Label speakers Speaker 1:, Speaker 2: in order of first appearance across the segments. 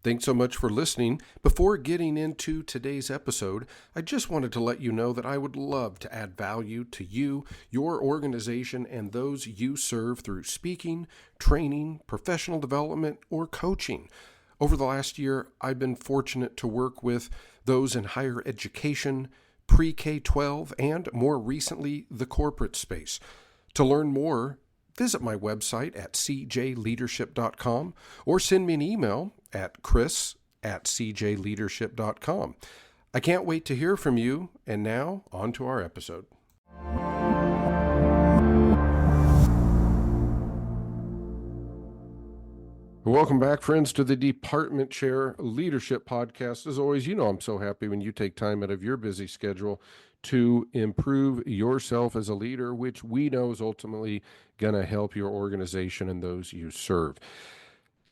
Speaker 1: Thanks so much for listening. Before getting into today's episode, I just wanted to let you know that I would love to add value to you, your organization, and those you serve through speaking, training, professional development, or coaching. Over the last year, I've been fortunate to work with those in higher education, pre-K-12, and more recently, the corporate space. To learn more, visit my website at cjleadership.com or send me an email at chris@cjleadership.com. I can't wait to hear from you, and now on to our episode. Welcome back, friends, to the Department Chair Leadership Podcast. As always, you know I'm so happy when you take time out of your busy schedule to improve yourself as a leader, which we know is ultimately going to help your organization and those you serve.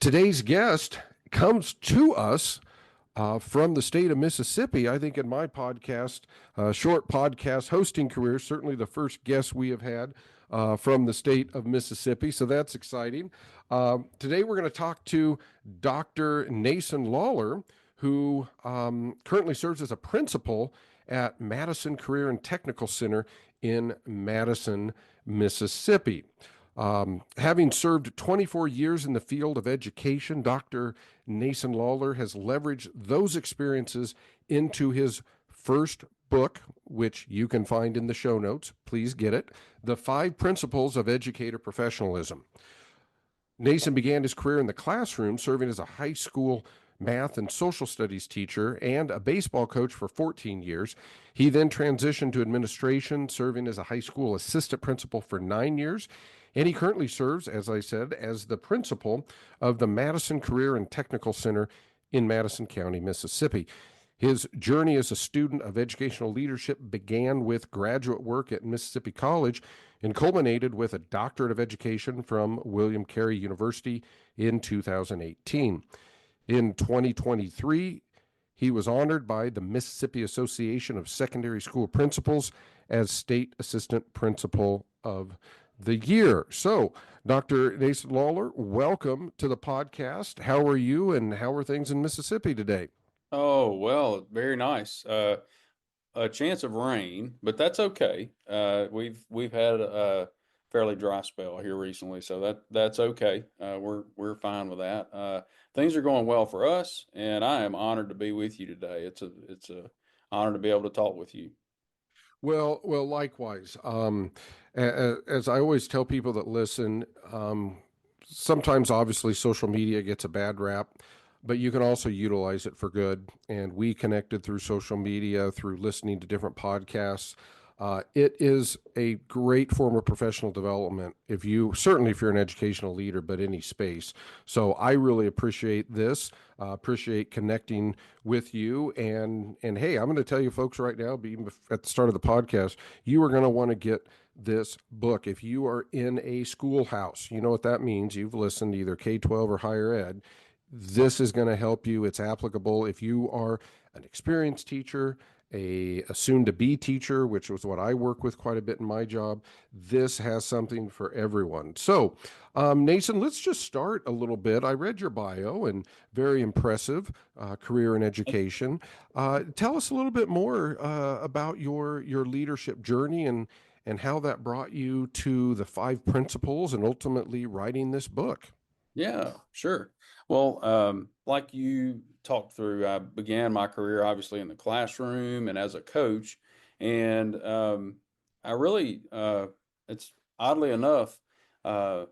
Speaker 1: Today's guest comes to us from the state of Mississippi. I think in my podcast, short podcast hosting career, certainly the first guest we have had from the state of Mississippi. So that's exciting. Today we're going to talk to Dr. Nason Lollar, who currently serves as a principal at Madison Career and Technical Center in Madison, Mississippi. Having served 24 years in the field of education, Dr. Nason Lollar has leveraged those experiences into his first book, which you can find in the show notes. Please get it. The 5 Principles of Educator Professionalism. Nason began his career in the classroom, serving as a high school math and social studies teacher and a baseball coach for 14 years. He then transitioned to administration, serving as a high school assistant principal for 9 years. And he currently serves, as I said, as the principal of the Madison Career and Technical Center in Madison County, Mississippi. His journey as a student of educational leadership began with graduate work at Mississippi College and culminated with a doctorate of education from William Carey University in 2018. In 2023, he was honored by the Mississippi Association of Secondary School Principals as State Assistant Principal of the Year. So, Dr. Nason Lollar, welcome to the podcast. How are you, and how are things in Mississippi today?
Speaker 2: Oh, well, very nice. A chance of rain, but that's okay. We've had a fairly dry spell here recently, so that's okay. We're fine with that. Things are going well for us, and I am honored to be with you today. It's a honor to be able to talk with you.
Speaker 1: Well, likewise. As I always tell people that listen, sometimes obviously social media gets a bad rap, but you can also utilize it for good. And we connected through social media, through listening to different podcasts. It is a great form of professional development certainly if you're an educational leader, but any space. So I really appreciate this, appreciate connecting with you. And hey, I'm going to tell you folks right now, even at the start of the podcast, you are going to want to get this book. If you are in a schoolhouse, you know what that means. You've listened to either K-12 or higher ed. This is going to help you. It's applicable if you are an experienced teacher, a soon-to-be teacher, which was what I work with quite a bit in my job. This has something for everyone. So, Nason, let's just start a little bit. I read your bio, and very impressive career in education. Tell us a little bit more about your leadership journey and how that brought you to the 5 principles and ultimately writing this book.
Speaker 2: Yeah, sure. Well, like you talked through, I began my career obviously in the classroom and as a coach, and I really, it's oddly enough, uh,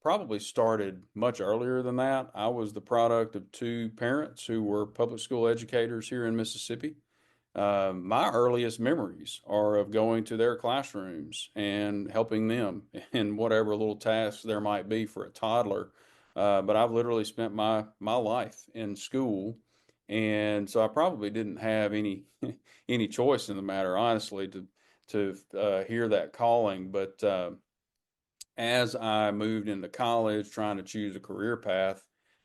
Speaker 2: probably started much earlier than that. I was the product of 2 parents who were public school educators here in Mississippi. My earliest memories are of going to their classrooms and helping them in whatever little tasks there might be for a toddler. But I've literally spent my life in school, and so I probably didn't have any any choice in the matter, honestly, to hear that calling. But as I moved into college, trying to choose a career path,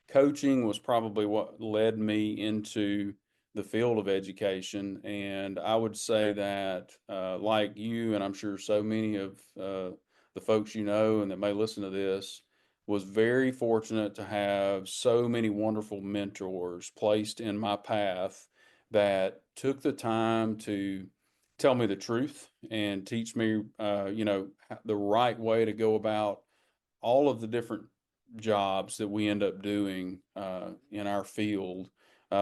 Speaker 2: coaching was probably what led me into the field of education. And I would say that, like you, and I'm sure so many of the folks you know and that may listen to this, was very fortunate to have so many wonderful mentors placed in my path that took the time to tell me the truth and teach me, the right way to go about all of the different jobs that we end up doing in our field,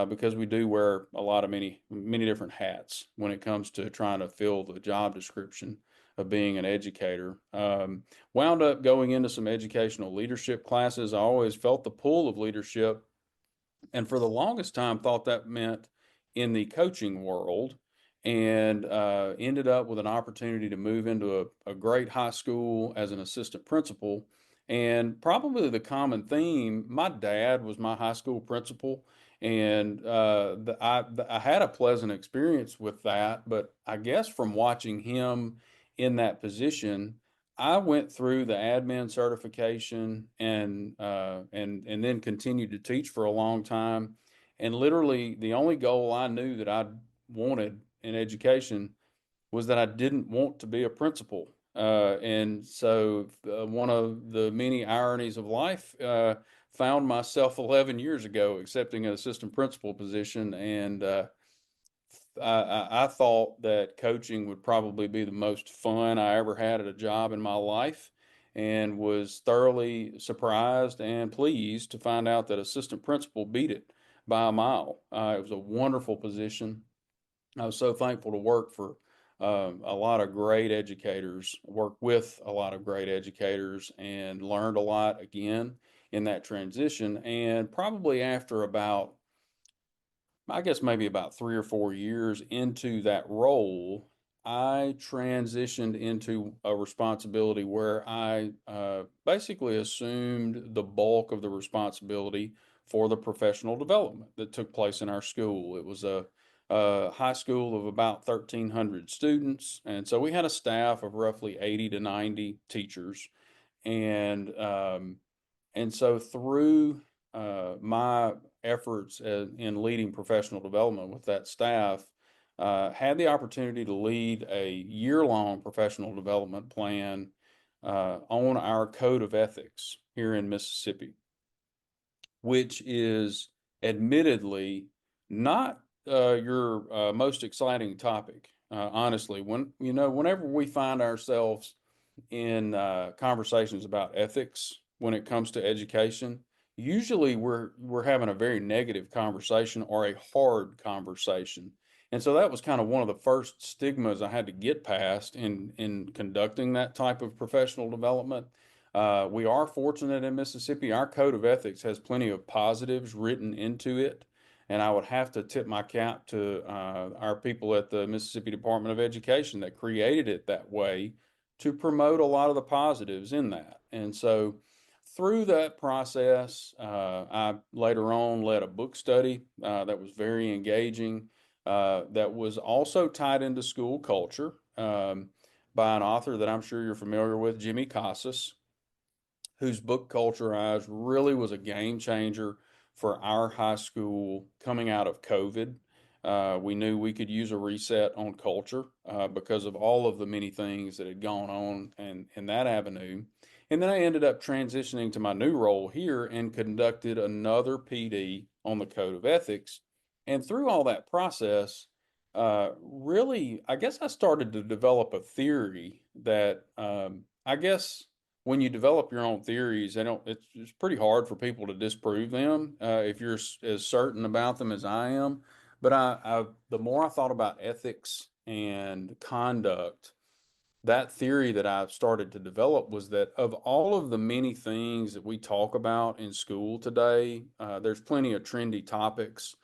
Speaker 2: because we do wear a lot of many different hats when it comes to trying to fill the job description of being an educator. Wound up going into some educational leadership classes. I always felt the pull of leadership, and for the longest time thought that meant in the coaching world, and ended up with an opportunity to move into a great high school as an assistant principal. And probably the common theme, my dad was my high school principal, and I had a pleasant experience with that. But I guess from watching him in that position, I went through the admin certification, and then continued to teach for a long time. And literally, the only goal I knew that I wanted in education was that I didn't want to be a principal. And so, one of the many ironies of life, found myself 11 years ago accepting an assistant principal position, and I thought that coaching would probably be the most fun I ever had at a job in my life, and was thoroughly surprised and pleased to find out that assistant principal beat it by a mile. It was a wonderful position. I was so thankful to work for a lot of great educators, work with a lot of great educators, and learned a lot again in that transition. And probably after about, I guess maybe about 3 or 4 years into that role, I transitioned into a responsibility where I basically assumed the bulk of the responsibility for the professional development that took place in our school. It was a high school of about 1,300 students, and so we had a staff of roughly 80 to 90 teachers, and so through my efforts in leading professional development with that staff, had the opportunity to lead a year-long professional development plan on our code of ethics here in Mississippi, which is admittedly not your most exciting topic. Honestly, whenever we find ourselves in conversations about ethics when it comes to education, usually we're having a very negative conversation or a hard conversation. And so that was kind of one of the first stigmas I had to get past in conducting that type of professional development. We are fortunate in Mississippi. Our code of ethics has plenty of positives written into it. And I would have to tip my cap to our people at the Mississippi Department of Education that created it that way to promote a lot of the positives in that. And so through that process, I later on led a book study that was very engaging, that was also tied into school culture, by an author that I'm sure you're familiar with, Jimmy Casas, whose book Culture really was a game changer for our high school coming out of COVID. We knew we could use a reset on culture because of all of the many things that had gone on in that avenue. And then I ended up transitioning to my new role here and conducted another PD on the code of ethics. And through all that process, really, I guess I started to develop a theory that, I guess when you develop your own theories, it's pretty hard for people to disprove them if you're as certain about them as I am. But the more I thought about ethics and conduct, that theory that I've started to develop was that of all of the many things that we talk about in school today, there's plenty of trendy topics.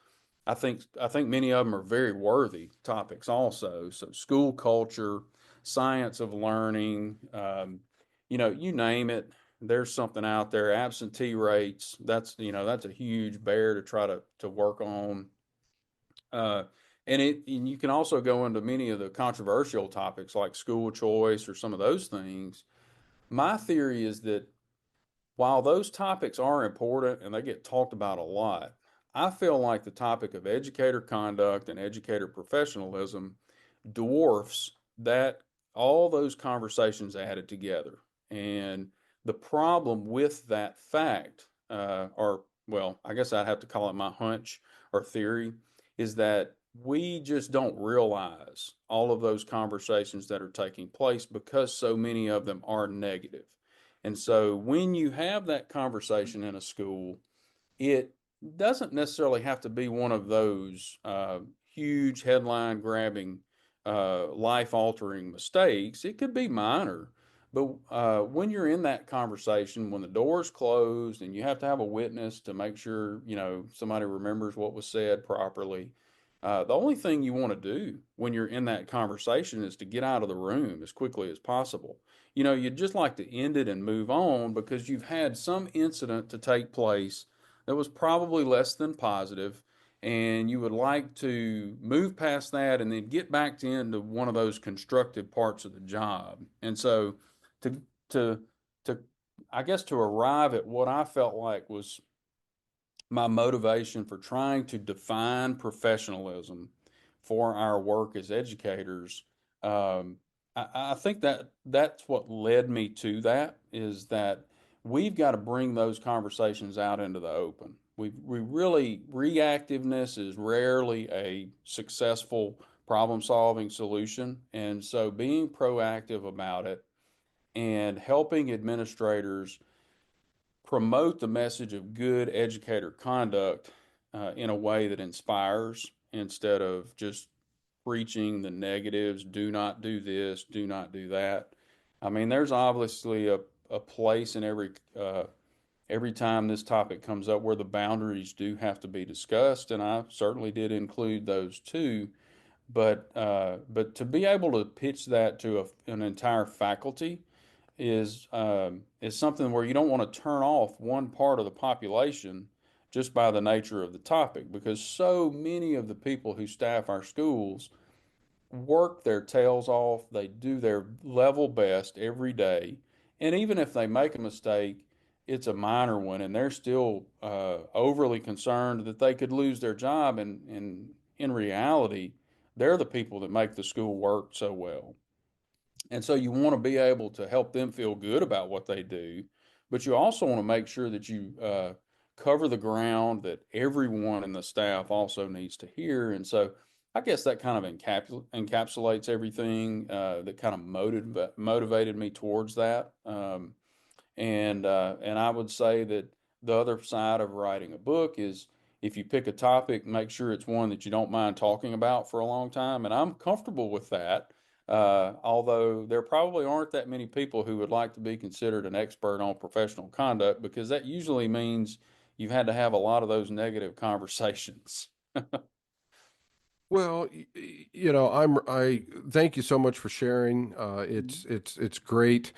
Speaker 2: I think many of them are very worthy topics also. So school culture, science of learning, you name it, there's something out there. Absentee rates, that's a huge bear to try to work on. Uh, and you can also go into many of the controversial topics like school choice or some of those things. My theory is that while those topics are important and they get talked about a lot, I feel like the topic of educator conduct and educator professionalism dwarfs that all those conversations added together. And The problem with that fact, or well, I guess I'd have to call it my hunch or theory, is that we just don't realize all of those conversations that are taking place because so many of them are negative. And so when you have that conversation in a school, it doesn't necessarily have to be one of those huge headline grabbing, life altering mistakes. It could be minor. But when you're in that conversation, when the door's closed and you have to have a witness to make sure, somebody remembers what was said properly, the only thing you want to do when you're in that conversation is to get out of the room as quickly as possible. You'd just like to end it and move on because you've had some incident to take place that was probably less than positive, and you would like to move past that and then get back to into one of those constructive parts of the job. And so, to to to I guess to arrive at what I felt like was my motivation for trying to define professionalism for our work as educators. Um, I think that that's what led me to that is that we've got to bring those conversations out into the open. We really, reactiveness is rarely a successful problem solving solution. And so being proactive about it and helping administrators promote the message of good educator conduct in a way that inspires instead of just preaching the negatives. Do not do this, do not do that. I mean, there's obviously a place in every time this topic comes up where the boundaries do have to be discussed, and I certainly did include those too. But to be able to pitch that to an entire faculty is something where you don't want to turn off one part of the population just by the nature of the topic, because so many of the people who staff our schools work their tails off. They do their level best every day, and even if they make a mistake, it's a minor one, and they're still overly concerned that they could lose their job. And in reality, they're the people that make the school work so well. And so you want to be able to help them feel good about what they do, but you also want to make sure that you cover the ground that everyone in the staff also needs to hear. And so I guess that kind of encapsulates everything that kind of motivated me towards that. And I would say that the other side of writing a book is if you pick a topic, make sure it's one that you don't mind talking about for a long time. And I'm comfortable with that. Although there probably aren't that many people who would like to be considered an expert on professional conduct, because that usually means you've had to have a lot of those negative conversations.
Speaker 1: Well, I thank you so much for sharing. It's great.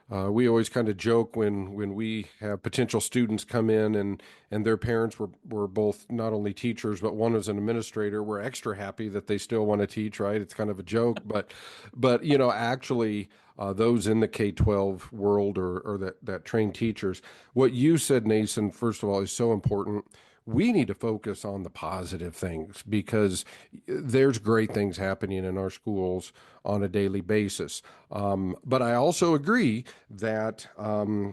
Speaker 1: We always kind of joke when we have potential students come in and their parents were both not only teachers, but one was an administrator. We're extra happy that they still want to teach, right? It's kind of a joke, but actually, those in the K-12 world or that trained teachers, what you said, Nason, first of all, is so important. We need to focus on the positive things because there's great things happening in our schools on a daily basis. But I also agree that,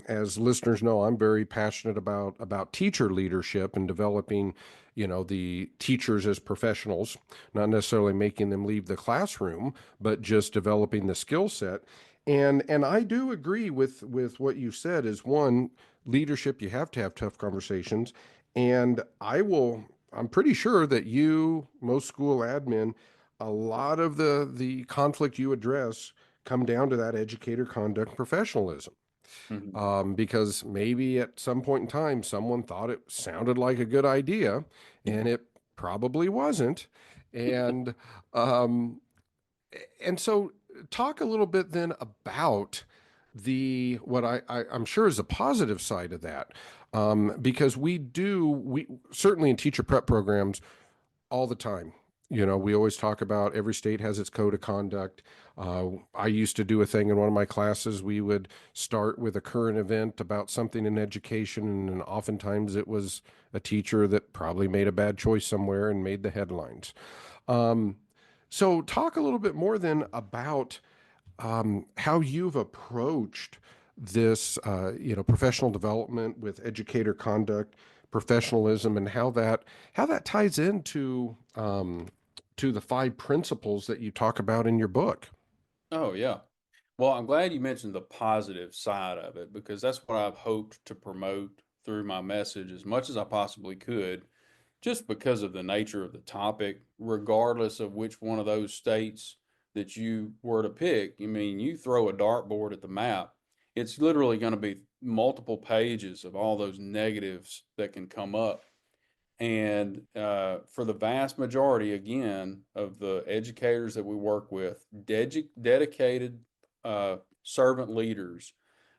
Speaker 1: as listeners know, I'm very passionate about teacher leadership and developing, the teachers as professionals, not necessarily making them leave the classroom, but just developing the skill set. And I do agree with what you said is one, leadership, you have to have tough conversations. And I'm pretty sure that most school admin, a lot of the conflict you address come down to that educator conduct professionalism.
Speaker 2: Mhm.
Speaker 1: Because maybe at some point in time, someone thought it sounded like a good idea and it probably wasn't. And, um, and so talk a little bit then about what I'm sure is a positive side of that. Because we certainly in teacher prep programs all the time. We always talk about every state has its code of conduct. I used to do a thing in one of my classes. We would start with a current event about something in education, and oftentimes it was a teacher that probably made a bad choice somewhere and made the headlines. Um, so, talk a little bit more then about how you've approached this, professional development with educator conduct, professionalism, and how that ties into to the 5 principles that you talk about in your book.
Speaker 2: Oh, yeah. Well, I'm glad you mentioned the positive side of it because that's what I've hoped to promote through my message as much as I possibly could, just because of the nature of the topic, regardless of which one of those states that you were to pick. I mean, you throw a dartboard at the map, it's literally going to be multiple pages of all those negatives that can come up. And for the vast majority, again, of the educators that we work with, dedicated servant leaders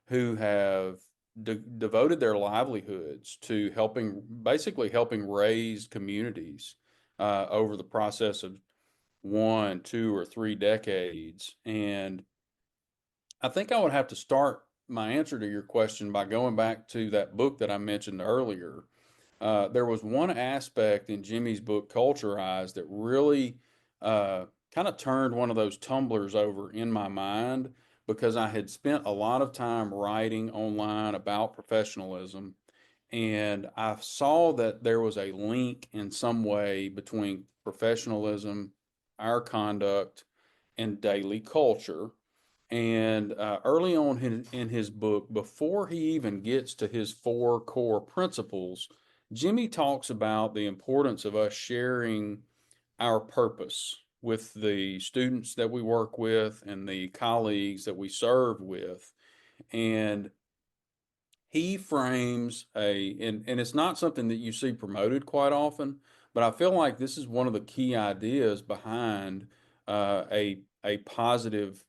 Speaker 2: who have devoted their livelihoods to basically helping raise communities over the process of 1, 2, or 3 decades. And I think I would have to start my answer to your question by going back to that book that I mentioned earlier. There was one aspect in Jimmy's book, Culture Eyes, that really kind of turned one of those tumblers over in my mind because I had spent a lot of time writing online about professionalism. And I saw that there was a link in some way between professionalism, our conduct, and daily culture. And early on in his book, before he even gets to his 4 core principles, Jimmy talks about the importance of us sharing our purpose with the students that we work with and the colleagues that we serve with. And he frames and it's not something that you see promoted quite often, but I feel like this is one of the key ideas behind a positive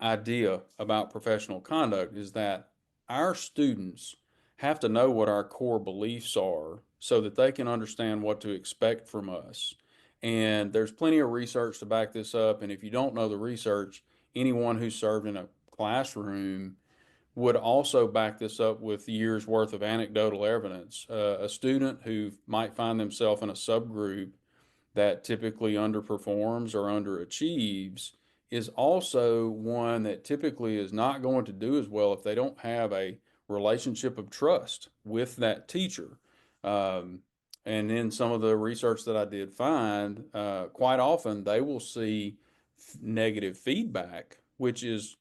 Speaker 2: idea about professional conduct is that our students have to know what our core beliefs are so that they can understand what to expect from us. And there's plenty of research to back this up. And if you don't know the research, anyone who served in a classroom would also back this up with years worth of anecdotal evidence. A student who might find themselves in a subgroup that typically underperforms or underachieves is also one that typically is not going to do as well if they don't have a relationship of trust with that teacher. Um, and in some of the research that I did find, quite often they will see negative feedback, which is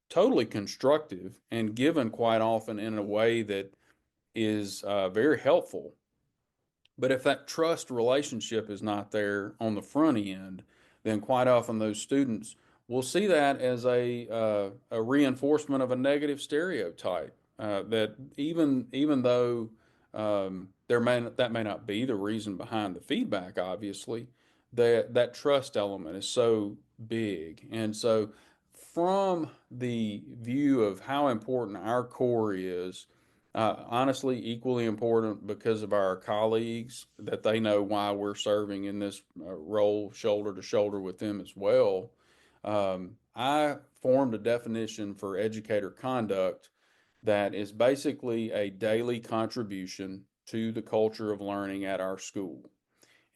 Speaker 2: totally constructive and given quite often in a way that is very helpful, but if that trust relationship is not there on the front end, then quite often those students will see that as a reinforcement of a negative stereotype. That even though that may not be the reason behind the feedback, obviously, that trust element is so big. And so, from the view of how important our core is, honestly, equally important because of our colleagues, that they know why we're serving in this role shoulder to shoulder with them as well. I formed a definition for educator conduct that is basically a daily contribution to the culture of learning at our school.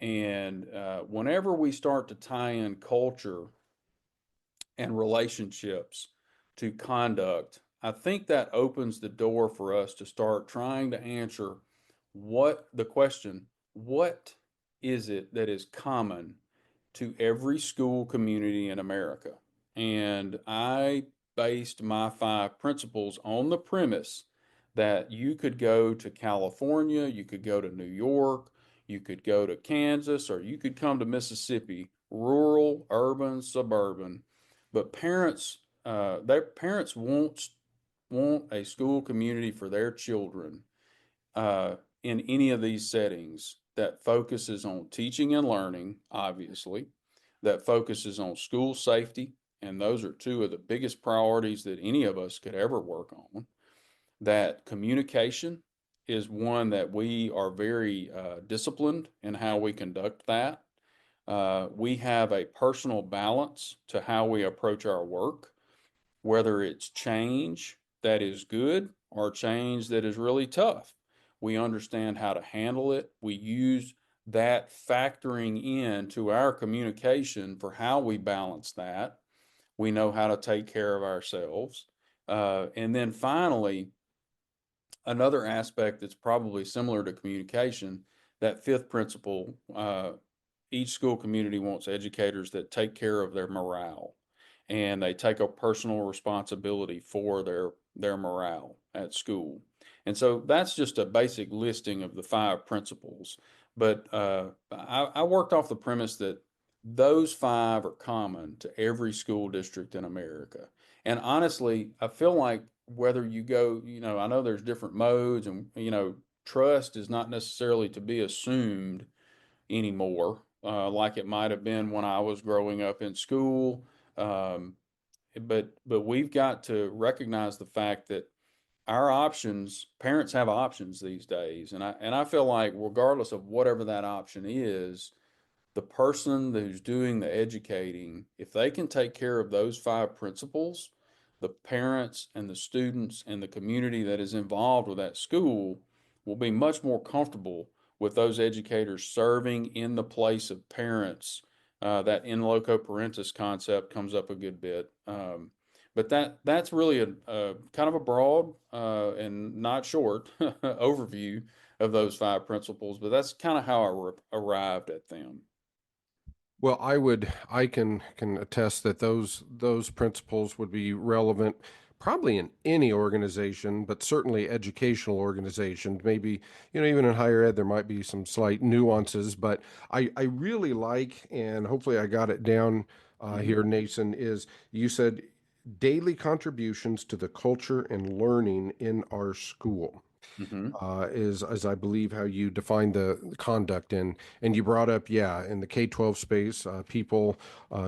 Speaker 2: And whenever we start to tie in culture and relationships to conduct, I think that opens the door for us to start trying to answer the question, what is it that is common to every school community in America? And I based my 5 principles on the premise that you could go to California, you could go to New York, you could go to Kansas, or you could come to Mississippi, rural, urban, suburban, but their parents want a school community for their children in any of these settings that focuses on teaching and learning, obviously, that focuses on school safety, and those are 2 of the biggest priorities that any of us could ever work on. That communication is one that we are very disciplined in how we conduct that. We have a personal balance to how we approach our work, whether it's change that is good or change that is really tough. We understand how to handle it. We use that factoring into our communication for how we balance that. We know how to take care of ourselves. And then finally, another aspect that's probably similar to communication, that fifth principle, each school community wants educators that take care of their morale and they take a personal responsibility for their morale at school. And so that's just a basic listing of the five principles. But I worked off the premise that those five are common to every school district in America. And honestly, I feel like whether you go, I know there's different modes and, trust is not necessarily to be assumed anymore, like it might have been when I was growing up in school. Um, but we've got to recognize the fact that our options, parents have options these days, and I feel like regardless of whatever that option is, the person who's doing the educating, if they can take care of those five principles, the parents and the students and the community that is involved with that school will be much more comfortable with those educators serving in the place of parents. That in loco parentis concept comes up a good bit. But that's really a kind of a broad and not short overview of those five principles, but that's kind of how I arrived at them.
Speaker 1: Well, I can attest that those principles would be relevant probably in any organization, but certainly educational organization. Maybe, even in higher ed, there might be some slight nuances, but I really like, and hopefully I got it down
Speaker 2: Hmm.
Speaker 1: here, Nason, is you said daily contributions to the culture and learning in our school.
Speaker 2: Hmm.
Speaker 1: Is as I believe how you define the conduct, and you brought up, yeah, in the K-12 space, people,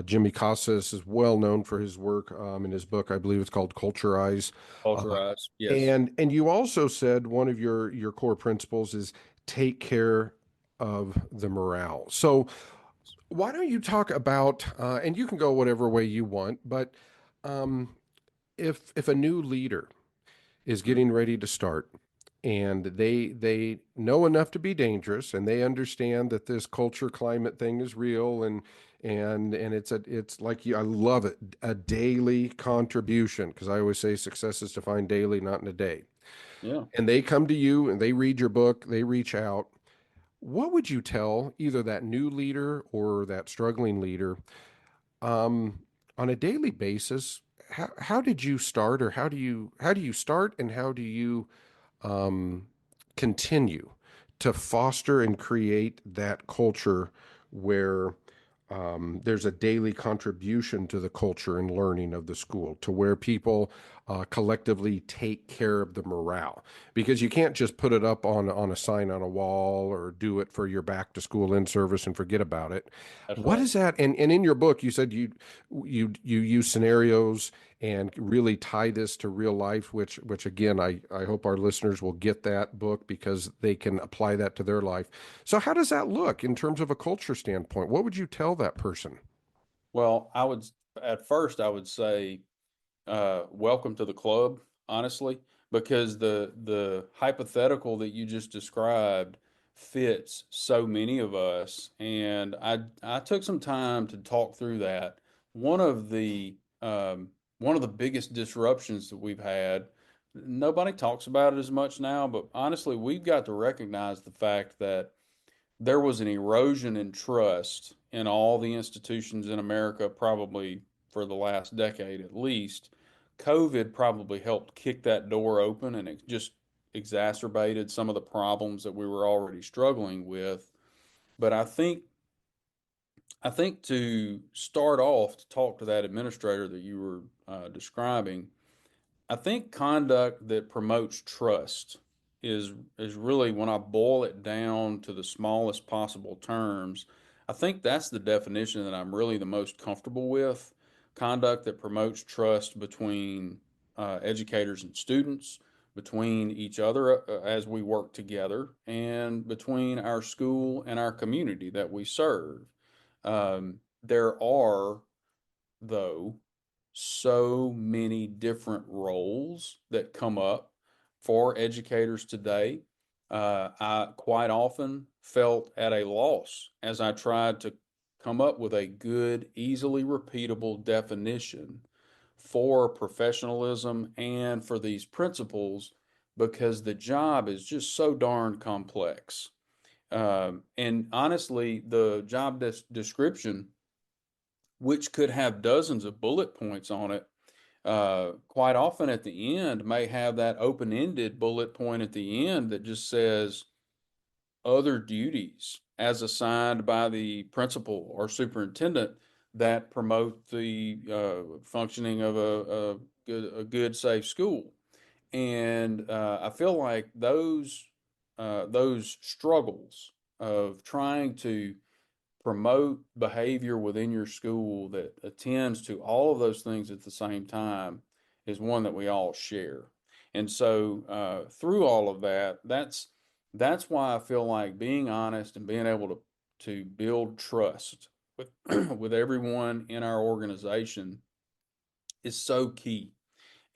Speaker 1: Jimmy Casas is well known for his work, in his book, I believe it's called Culturize. uh,
Speaker 2: Culturize, yes.
Speaker 1: and you also said one of your core principles is take care of the morale. So why don't you talk about, and you can go whatever way you want, but um, if a new leader is
Speaker 2: Mhm.
Speaker 1: getting ready to start, and they know enough to be dangerous, and they understand that this culture climate thing is real, and it's like you, I love it, a daily contribution, because I always say success is defined daily, not in a day.
Speaker 2: Yeah.
Speaker 1: And they come to you and they read your book, they reach out. What would you tell either that new leader or that struggling leader, um, on a daily basis? How did you start, or how do you start, and how do you um, continue to foster and create that culture where there's a daily contribution to the culture and learning of the school, to where people collectively take care of the morale, because you can't just put it up on a sign on a wall, or do it for your back to school in service and forget about it.
Speaker 2: That's
Speaker 1: What
Speaker 2: right.
Speaker 1: is that? And in your book, you said you use scenarios and really tie this to real life, which again, I hope our listeners will get that book because they can apply that to their life. So how does that look in terms of a culture standpoint? What would you tell that person?
Speaker 2: Well, at first, I would say, welcome to the club, honestly, because the hypothetical that you just described fits so many of us. And I took some time to talk through that. One of the one of the biggest disruptions that we've had, nobody talks about it as much now, but honestly, we've got to recognize the fact that there was an erosion in trust in all the institutions in America, probably for the last decade at least. COVID probably helped kick that door open, and it just exacerbated some of the problems that we were already struggling with. But I think to start off, to talk to that administrator that you were describing, I think conduct that promotes trust is really, when I boil it down to the smallest possible terms, I think that's the definition that I'm really the most comfortable with. Conduct that promotes trust between educators and students, between each other as we work together, and between our school and our community that we serve. There are, though, so many different roles that come up for educators today. I quite often felt at a loss as I tried to come up with a good, easily repeatable definition for professionalism and for these principles because the job is just so darn complex. And honestly, the job description, which could have dozens of bullet points on it, quite often at the end may have that open-ended bullet point at the end that just says other duties as assigned by the principal or superintendent that promote the functioning of a good, safe school. And I feel like those struggles of trying to promote behavior within your school that attends to all of those things at the same time is one that we all share. And so through all of that, that's why I feel like being honest and being able to build trust with with everyone in our organization is so key.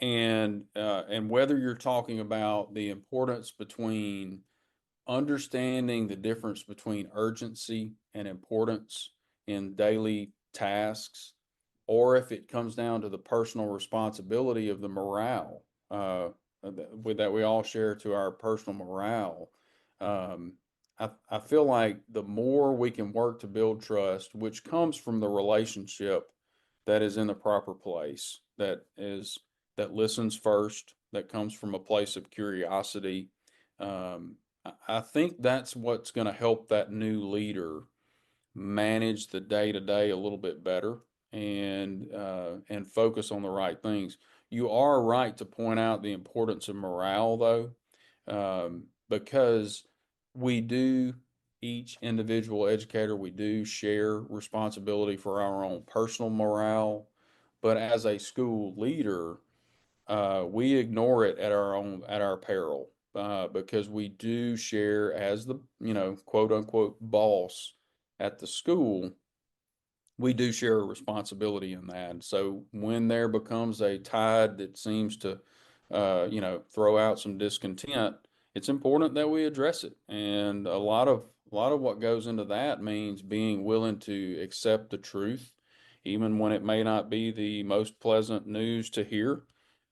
Speaker 2: And whether you're talking about the importance between understanding the difference between urgency and importance in daily tasks, or if it comes down to the personal responsibility of the morale that we all share to our personal morale. Um, I feel like the more we can work to build trust, which comes from the relationship that is in the proper place, that listens first, that comes from a place of curiosity. Um, I think that's what's going to help that new leader manage the day to day a little bit better and focus on the right things. You are right to point out the importance of morale, though, because we do, each individual educator, we do share responsibility for our own personal morale, but as a school leader, we ignore it at our peril because we do share as the quote unquote boss at the school. We do share a responsibility in that. So when there becomes a tide that seems to throw out some discontent, it's important that we address it. And a lot of what goes into that means being willing to accept the truth, even when it may not be the most pleasant news to hear,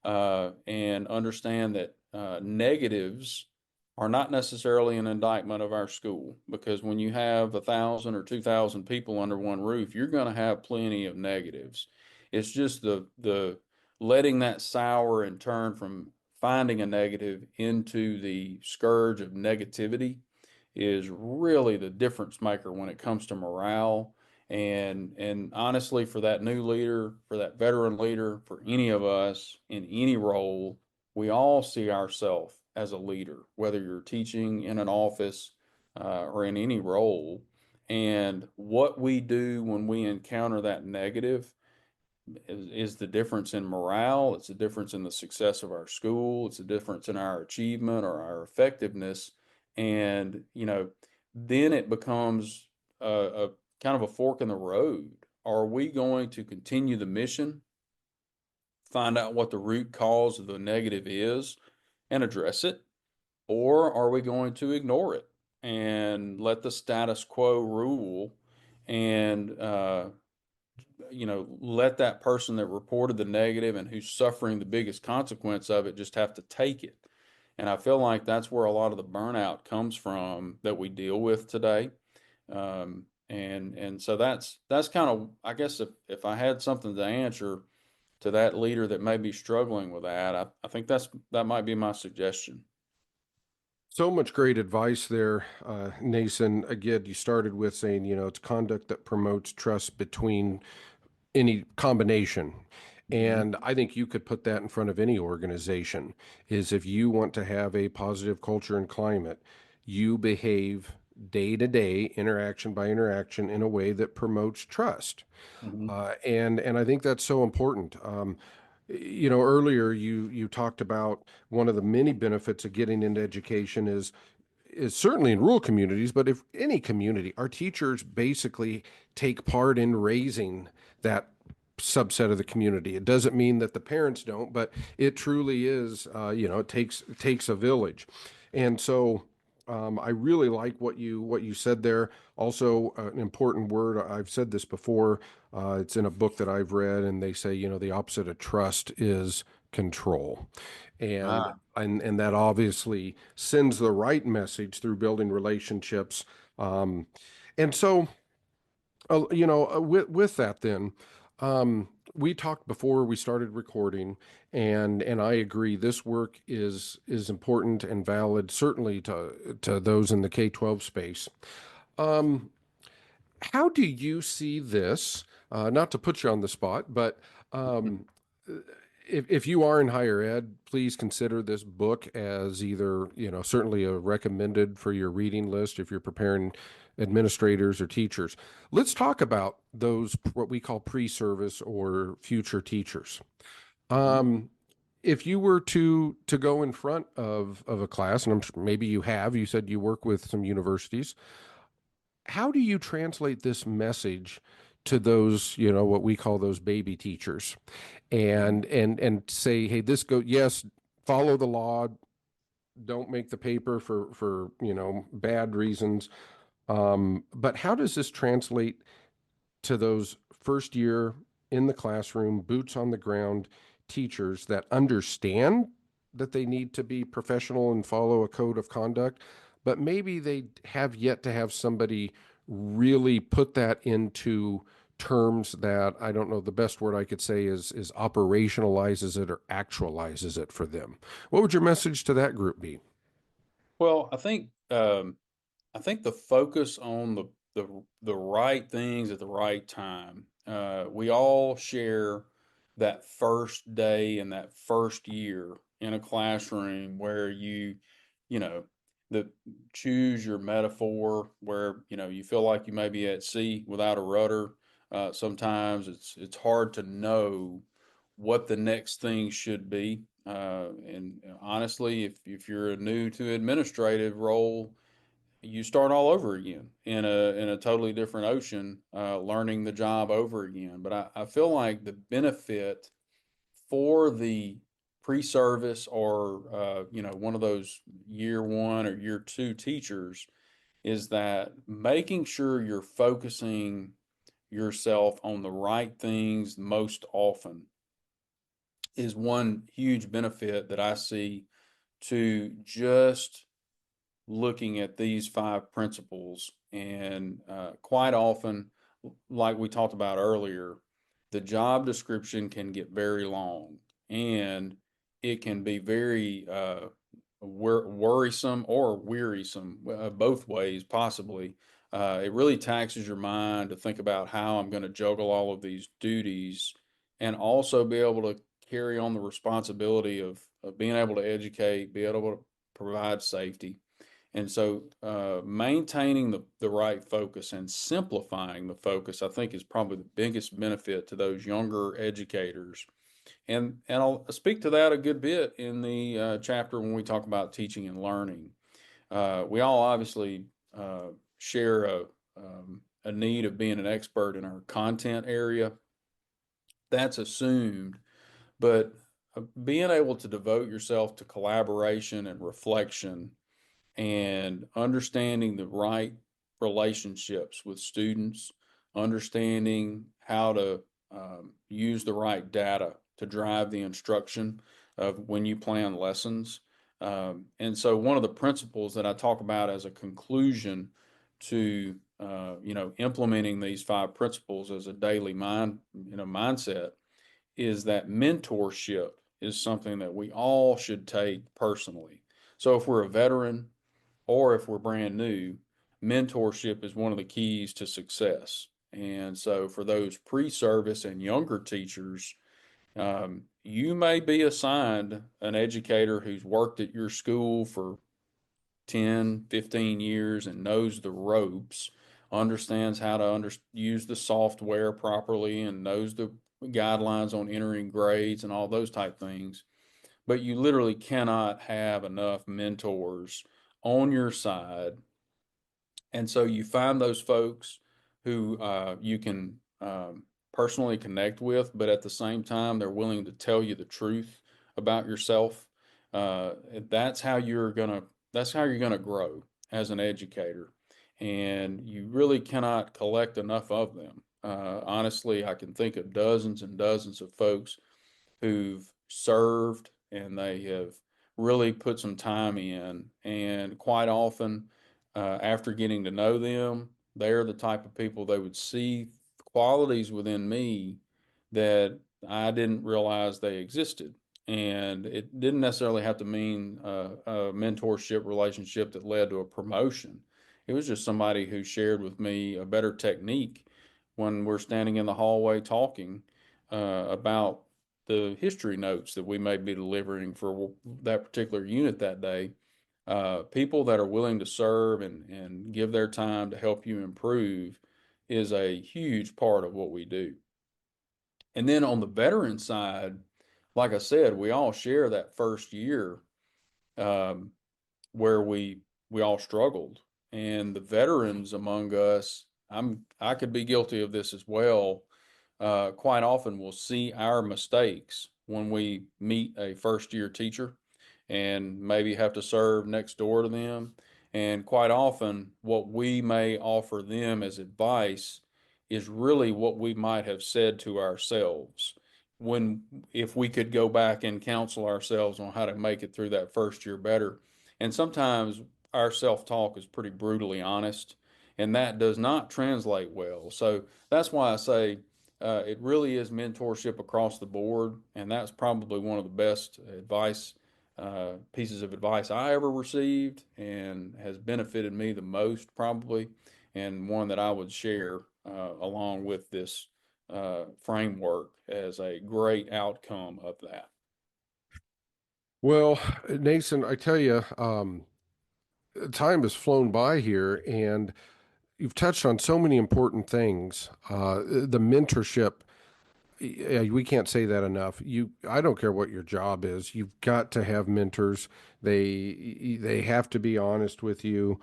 Speaker 2: and understand that negatives are not necessarily an indictment of our school, because when you have 1,000 or 2,000 people under one roof, you're going to have plenty of negatives. It's just the letting that sour and turn from finding a negative into the scourge of negativity is really the difference maker when it comes to morale. And honestly, for that new leader, for that veteran leader, for any of us in any role, we all see ourselves as a leader, whether you're teaching in an office or in any role. And what we do when we encounter that negative is the difference in morale. It's the difference in the success of our school. It's the difference in our achievement or our effectiveness. And, then it becomes a kind of a fork in the road. Are we going to continue the mission, find out what the root cause of the negative is, and address it? Or are we going to ignore it and let the status quo rule and, let that person that reported the negative and who's suffering the biggest consequence of it just have to take it? And I feel like that's where a lot of the burnout comes from that we deal with today. And so that's kind of, I guess, if I had something to answer to that leader that may be struggling with that, I think that might be my suggestion.
Speaker 1: So much great advice there, Nason. Again, you started with saying, it's conduct that promotes trust between any combination.
Speaker 2: Mhm.
Speaker 1: And I think you could put that in front of any organization, is if you want to have a positive culture and climate, you behave day to day, interaction by interaction, in a way that promotes trust.
Speaker 2: Mhm.
Speaker 1: And I think that's so important. Earlier you talked about one of the many benefits of getting into education is certainly in rural communities, but if any community, our teachers basically take part in raising that subset of the community. It doesn't mean that the parents don't, but it truly is, it takes a village. And so I really like what you said there. Also, an important word. I've said this before. It's in a book that I've read, and they say, the opposite of trust is control, and
Speaker 2: Ah,
Speaker 1: and that obviously sends the right message through building relationships. Um, and so, with that, then, we talked before we started recording, and I agree. This work is important and valid, certainly to those in the K-12 space. Um, how do you see this? Not to put you on the spot, but um, if you are in higher ed, please consider this book as either, certainly a recommended for your reading list if you're preparing administrators or teachers. Let's talk about those, what we call pre-service or future teachers.
Speaker 2: mhm.
Speaker 1: Um, if you were to go in front of a class, and I'm sure maybe you said you work with some universities, how do you translate this message to those, what we call those baby teachers, and say, hey, this go yes, follow the law, don't make the paper for bad reasons. But how does this translate to those first year in the classroom, boots on the ground teachers that understand that they need to be professional and follow a code of conduct, but maybe they have yet to have somebody really put that into terms that, I don't know, the best word I could say is operationalizes it or actualizes it for them. What would your message to that group be?
Speaker 2: Well, I think the focus on the right things at the right time. We all share that first day and that first year in a classroom where you know, the choose your metaphor where you feel like you may be at sea without a rudder. Sometimes it's hard to know what the next thing should be. And honestly, if you're new to administrative role, you start all over again in a totally different ocean, learning the job over again. But I feel like the benefit for the pre-service or one of those year one or year two teachers is that making sure you're focusing yourself on the right things most often is one huge benefit that I see to just looking at these five principles. And quite often, like we talked about earlier, the job description can get very long and it can be very worrisome or wearisome, both ways, possibly. It really taxes your mind to think about how I'm going to juggle all of these duties and also be able to carry on the responsibility of being able to educate, be able to provide safety. And so, maintaining the right focus and simplifying the focus, I think, is probably the biggest benefit to those younger educators. And I'll speak to that a good bit in the chapter when we talk about teaching and learning. We all obviously share a need of being an expert in our content area. That's assumed, but being able to devote yourself to collaboration and reflection and understanding the right relationships with students, understanding how to use the right data to drive the instruction of when you plan lessons. And so, one of the principles that I talk about as a conclusion to implementing these five principles as a daily mindset is that mentorship is something that we all should take personally. So, if we're a veteran or if we're brand new, mentorship is one of the keys to success. And so, for those pre service and younger teachers, you may be assigned an educator who's worked at your school for 10, 15 years and knows the ropes, understands how to use the software properly, and knows the guidelines on entering grades and all those type things. But you literally cannot have enough mentors on your side. And so you find those folks who you can personally connect with, but at the same time, they're willing to tell you the truth about yourself. Uh, that's how you're gonna. That's how you're gonna grow. as an educator, and you really cannot collect enough of them. Honestly, I can think of dozens and dozens of folks who've served and they have really put some time in. And quite often, after getting to know them, they're the type of people they would see qualities within me that I didn't realize they existed. And it didn't necessarily have to mean a mentorship relationship that led to a promotion. It was just somebody who shared with me a better technique when we're standing in the hallway talking about the history notes that we may be delivering for that particular unit that day. People that are willing to serve and give their time to help you improve is a huge part of what we do. And then on the veteran side, like I said, we all share that first year um, where we all struggled, and the veterans among us, I could be guilty of this as well. Quite often, we'll see our mistakes when we meet a first year teacher and maybe have to serve next door to them. And quite often, what we may offer them as advice is really what we might have said to ourselves when if we could go back and counsel ourselves on how to make it through that first year better. And sometimes our self-talk is pretty brutally honest, and that does not translate well. So that's why I say it really is mentorship across the board, and that's probably one of the best advice pieces of advice I ever received, and has benefited me the most probably, and one that I would share along with this framework as a great outcome of that.
Speaker 1: Well, Nason, I tell you, time has flown by here, and you've touched on so many important things. The mentorship, yeah, we can't say that enough. I don't care what your job is. You've got to have mentors. They have to be honest with you.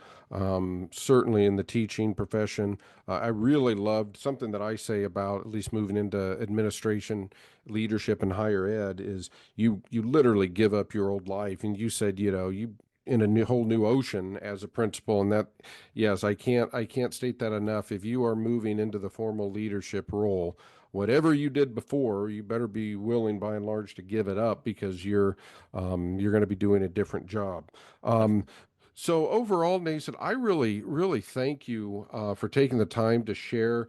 Speaker 1: Certainly in the teaching profession, I really loved something that I say about at least moving into administration, leadership, and higher ed is you literally give up your old life. And you said, you in a whole new ocean as a principal, and that, yes, I can't state that enough. If you are moving into the formal leadership role, whatever you did before, you better be willing by and large to give it up because you're going to be doing a different job. Um, so overall, Nathan, I really thank you for taking the time to share,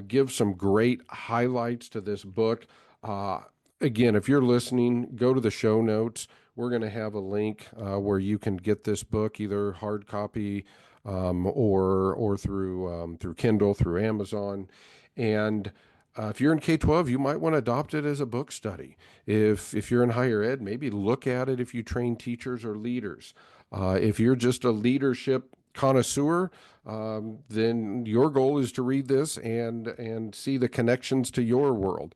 Speaker 1: give some great highlights to this book. Uh, Again, if you're listening, go to the show notes. We're going to have a link where you can get this book, either hard copy or through Kindle, through Amazon, and if you're in K-12, you might want to adopt it as a book study. If you're in higher ed, maybe look at it if you train teachers or leaders. If you're just a leadership connoisseur, then your goal is to read this and see the connections to your world.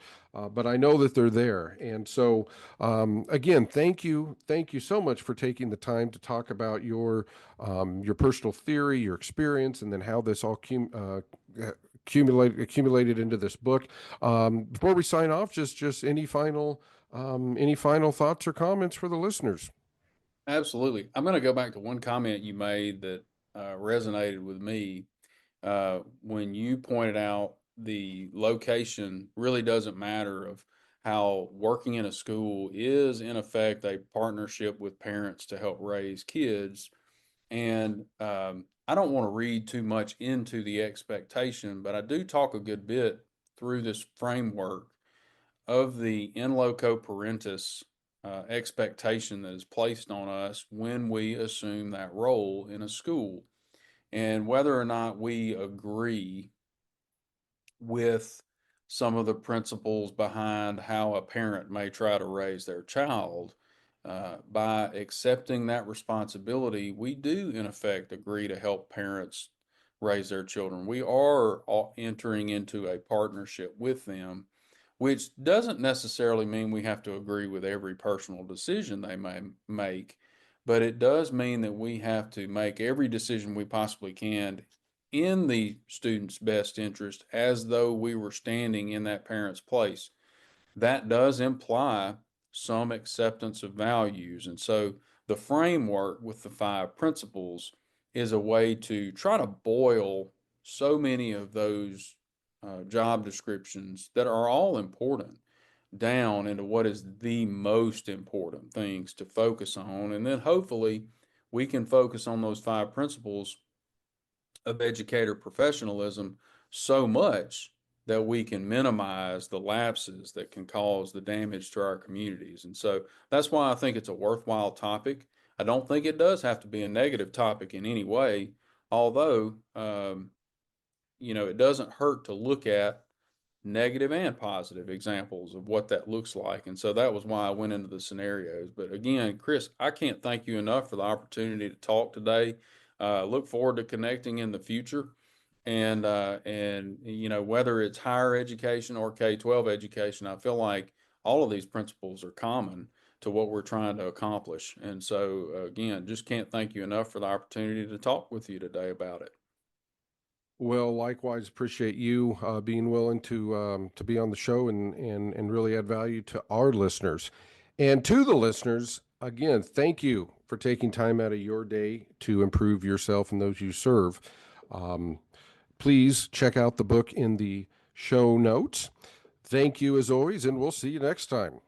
Speaker 1: But I know that they're there, and so again, thank you so much for taking the time to talk about your personal theory, your experience, and then how this all accumulated into this book. Before we sign off, just any final thoughts or comments for the listeners?
Speaker 2: Absolutely. I'm going to go back to one comment you made that resonated with me when you pointed out the location really doesn't matter of how working in a school is in effect a partnership with parents to help raise kids. And I don't want to read too much into the expectation, but I do talk a good bit through this framework of the in loco parentis expectation that is placed on us when we assume that role in a school. And whether or not we agree with some of the principles behind how a parent may try to raise their child, by accepting that responsibility, we do, in effect, agree to help parents raise their children. We are entering into a partnership with them, which doesn't necessarily mean we have to agree with every personal decision they may make, but it does mean that we have to make every decision we possibly can in the student's best interest as though we were standing in that parent's place. That does imply some acceptance of values. And so the framework with the five principles is a way to try to boil so many of those job descriptions that are all important down into what is the most important things to focus on. And then hopefully we can focus on those 5 principles of educator professionalism so much that we can minimize the lapses that can cause the damage to our communities. And so that's why I think it's a worthwhile topic. I don't think it does have to be a negative topic in any way, although, it doesn't hurt to look at negative and positive examples of what that looks like. And so that was why I went into the scenarios. But again, Chris, I can't thank you enough for the opportunity to talk today. Look forward to connecting in the future. And whether it's higher education or K-12 education, I feel like all of these principles are common to what we're trying to accomplish. And so again, just can't thank you enough for the opportunity to talk with you today about it.
Speaker 1: Well, likewise, appreciate you being willing to be on the show and really add value to our listeners. And to the listeners, again, thank you for taking time out of your day to improve yourself and those you serve. Please check out the book in the show notes. Thank you as always, and we'll see you next time.